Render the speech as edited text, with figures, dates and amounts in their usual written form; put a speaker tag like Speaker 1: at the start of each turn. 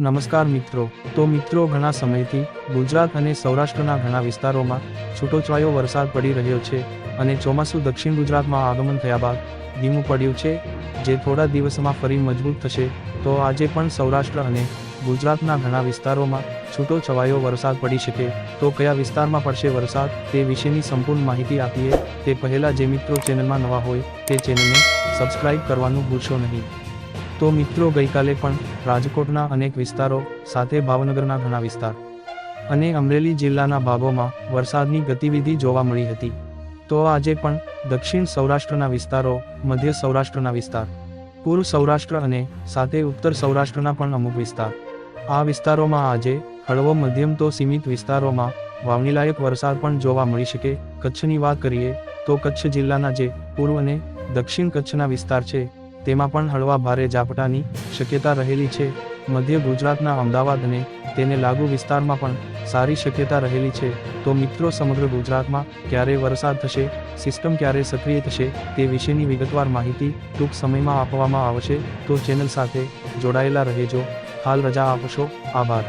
Speaker 1: નમસ્કાર મિત્રો. તો મિત્રો, ઘણા સમયથી ગુજરાત અને સૌરાષ્ટ્રના ઘણા વિસ્તારોમાં છૂટોછવાયો વરસાદ પડી રહ્યો છે અને ચોમાસું દક્ષિણ ગુજરાતમાં આગમન થયા બાદ ધીમું પડ્યું છે, જે થોડા દિવસમાં ફરી મજબૂત થશે. તો આજે પણ સૌરાષ્ટ્ર અને ગુજરાતના ઘણા વિસ્તારોમાં છૂટોછવાયો વરસાદ પડી શકે. તો કયા વિસ્તારમાં પડશે વરસાદ તે વિશેની સંપૂર્ણ માહિતી આપીએ તે પહેલાં જે મિત્રો ચેનલમાં નવા હોય તે ચેનલને સબસ્ક્રાઇબ કરવાનું ભૂલશો નહીં. તો મિત્રો, ગઈકાલે પણ રાજકોટના અનેક વિસ્તારો સાથે ભાવનગરના ઘણા વિસ્તાર અને અમરેલી જિલ્લાના ભાગોમાં વરસાદની ગતિવિધિ જોવા મળી હતી. તો આજે પણ દક્ષિણ સૌરાષ્ટ્રના વિસ્તારો, મધ્ય સૌરાષ્ટ્રના વિસ્તાર, પૂર્વ સૌરાષ્ટ્ર અને સાથે ઉત્તર સૌરાષ્ટ્રના પણ અમુક વિસ્તાર, આ વિસ્તારોમાં આજે હળવો મધ્યમ તો સીમિત વિસ્તારોમાં વાવણીલાયક વરસાદ પણ જોવા મળી શકે. કચ્છની વાત કરીએ તો કચ્છ જિલ્લાના જે પૂર્વ અને દક્ષિણ કચ્છના વિસ્તાર છે તેમાં પણ હળવા ભારે ઝાપટાની શક્યતા રહેલી છે. મધ્ય ગુજરાતના અમદાવાદ અને તેને લાગુ વિસ્તારમાં પણ સારી શક્યતા રહેલી છે. તો મિત્રો, સમગ્ર ગુજરાતમાં ક્યારે વરસાદ થશે, સિસ્ટમ ક્યારે સક્રિય થશે તે વિશેની વિગતવાર માહિતી ટૂંક સમયમાં આપવામાં આવશે. તો ચેનલ સાથે જોડાયેલા રહેજો. હાલ રજા આપશો. આભાર.